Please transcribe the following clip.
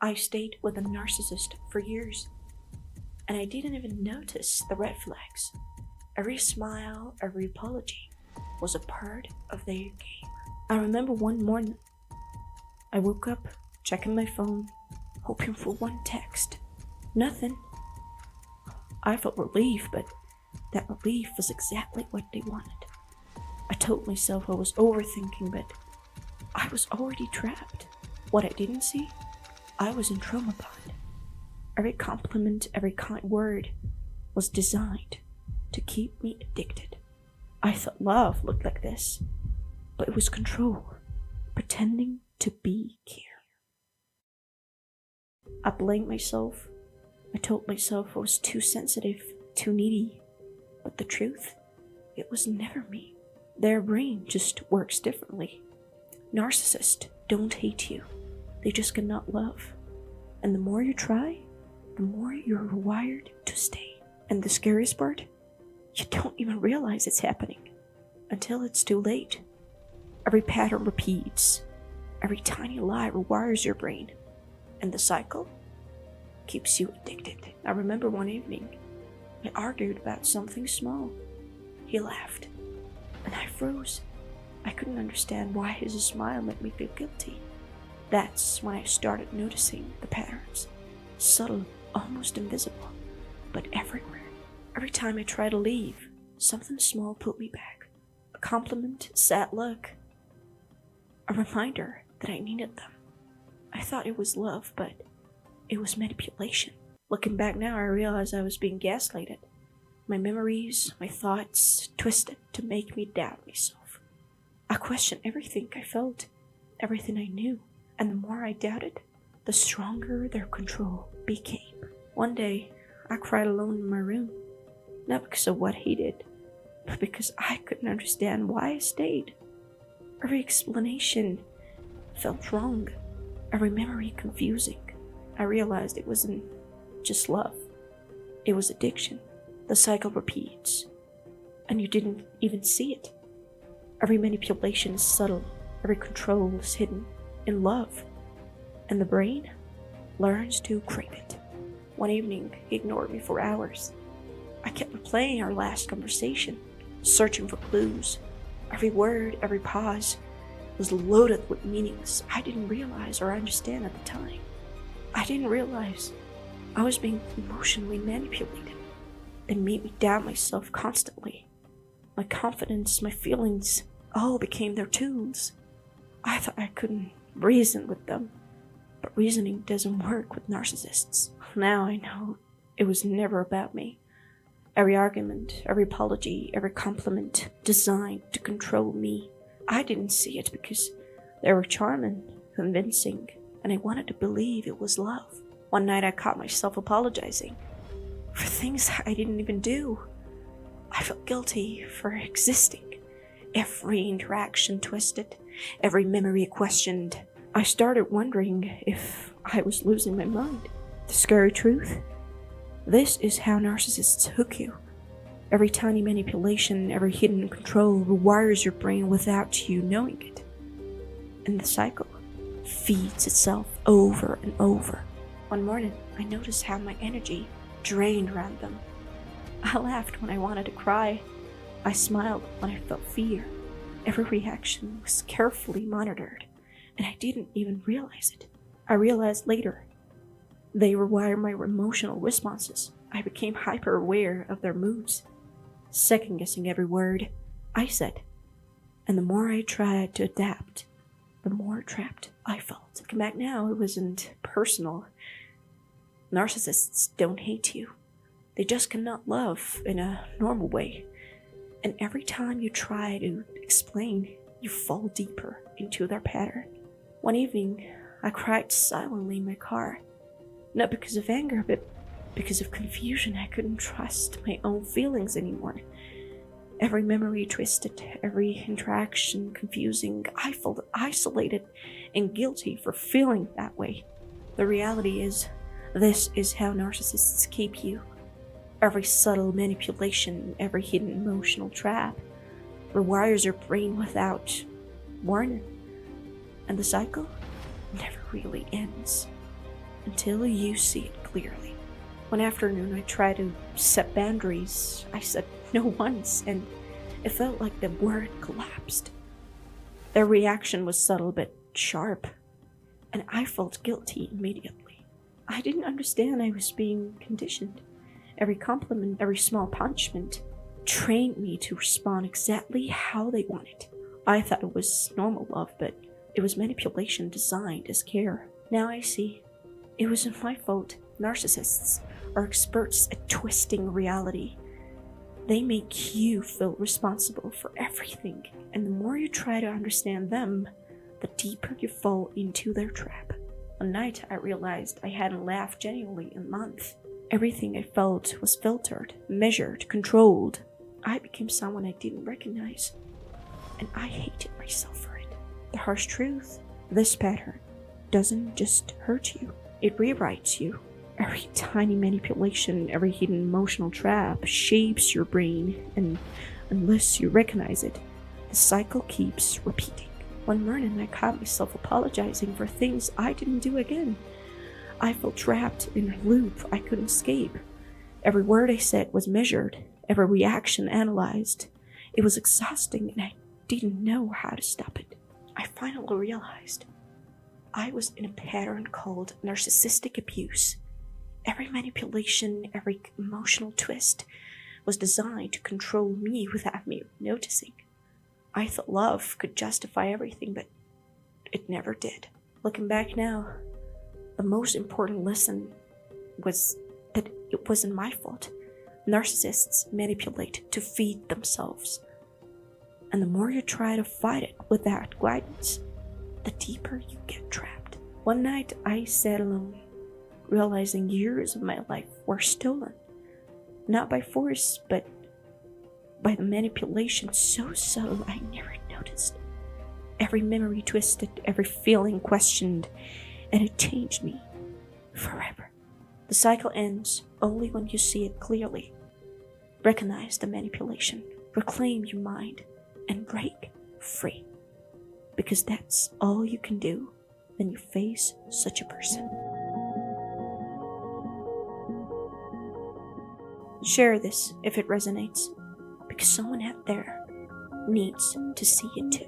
I stayed with a narcissist for years, and I didn't even notice the red flags. Every smile, every apology was a part of their game. I remember one morning, I woke up, checking my phone, hoping for one text. Nothing. I felt relief, but that relief was exactly what they wanted. I told myself I was overthinking, but I was already trapped. What I didn't see, I was in trauma bond. Every compliment, every kind word was designed to keep me addicted. I thought love looked like this, but it was control, pretending to be care. I blamed myself. I told myself I was too sensitive, too needy. But the truth, it was never me. Their brain just works differently. Narcissists don't hate you. They just cannot love. And the more you try, the more you're rewired to stay. And the scariest part, you don't even realize it's happening until it's too late. Every pattern repeats. Every tiny lie rewires your brain. And the cycle keeps you addicted. I remember one evening, I argued about something small. He laughed, and I froze. I couldn't understand why his smile made me feel guilty. That's when I started noticing the patterns. Subtle, almost invisible, but everywhere. Every time I tried to leave, something small pulled me back. A compliment, a sad look, a reminder that I needed them. I thought it was love, but it was manipulation. Looking back now, I realized I was being gaslighted. My memories, my thoughts, twisted to make me doubt myself. I questioned everything I felt, everything I knew, and the more I doubted, the stronger their control became. One day, I cried alone in my room, not because of what he did, but because I couldn't understand why I stayed. Every explanation felt wrong, every memory confusing. I realized it wasn't just love, it was addiction. The cycle repeats, and you didn't even see it. Every manipulation is subtle, every control is hidden in love, and the brain learns to crave it. One evening, he ignored me for hours. I kept replaying our last conversation, searching for clues. Every word, every pause was loaded with meanings I didn't realize or understand at the time. I didn't realize I was being emotionally manipulated. It made me doubt myself constantly. My confidence, my feelings, all became their tools. I thought I couldn't reason with them, but reasoning doesn't work with narcissists. Now I know it was never about me. Every argument, every apology, every compliment designed to control me. I didn't see it because they were charming, convincing, and I wanted to believe it was love. One night I caught myself apologizing for things I didn't even do. I felt guilty for existing. Every interaction twisted, every memory questioned. I started wondering if I was losing my mind. The scary truth? This is how narcissists hook you. Every tiny manipulation, every hidden control rewires your brain without you knowing it. And the cycle feeds itself over and over. One morning, I noticed how my energy drained around them. I laughed when I wanted to cry. I smiled when I felt fear. Every reaction was carefully monitored, and I didn't even realize it. I realized later. They rewire my emotional responses. I became hyper-aware of their moods, second-guessing every word I said. And the more I tried to adapt, the more trapped I felt. Looking back now, it wasn't personal. Narcissists don't hate you. They just cannot love in a normal way. And every time you try to explain, you fall deeper into their pattern. One evening, I cried silently in my car. Not because of anger, but because of confusion. I couldn't trust my own feelings anymore. Every memory twisted, every interaction confusing. I felt isolated and guilty for feeling that way. The reality is, this is how narcissists keep you. Every subtle manipulation, every hidden emotional trap rewires your brain without warning. And the cycle never really ends. until you see it clearly. One afternoon, I tried to set boundaries. I said no once, and it felt like the word collapsed. Their reaction was subtle but sharp, and I felt guilty immediately. I didn't understand I was being conditioned. Every compliment, every small punishment trained me to respond exactly how they wanted. I thought it was normal love, but it was manipulation designed as care. Now I see. It wasn't my fault. Narcissists are experts at twisting reality. They make you feel responsible for everything, and the more you try to understand them, the deeper you fall into their trap. One night, I realized I hadn't laughed genuinely in months. Everything I felt was filtered, measured, controlled. I became someone I didn't recognize, and I hated myself for it. The harsh truth: this pattern doesn't just hurt you, it rewrites you. Every tiny manipulation, every hidden emotional trap shapes your brain, and unless you recognize it, the cycle keeps repeating. One morning, I caught myself apologizing for things I didn't do again. I felt trapped in a loop I couldn't escape. Every word I said was measured, every reaction analyzed. It was exhausting, and I didn't know how to stop it. I finally realized I was in a pattern called narcissistic abuse. Every manipulation, every emotional twist was designed to control me without me noticing. I thought love could justify everything, but it never did. Looking back now, the most important lesson was that it wasn't my fault. Narcissists manipulate to feed themselves. And the more you try to fight it without guidance, the deeper you get trapped. One night, I sat alone, realizing years of my life were stolen. Not by force, but by the manipulation so subtle I never noticed. Every memory twisted, every feeling questioned, and it changed me forever. The cycle ends only when you see it clearly. Recognize the manipulation, reclaim your mind, and break free. Because that's all you can do when you face such a person. Share this if it resonates, because someone out there needs to see it too.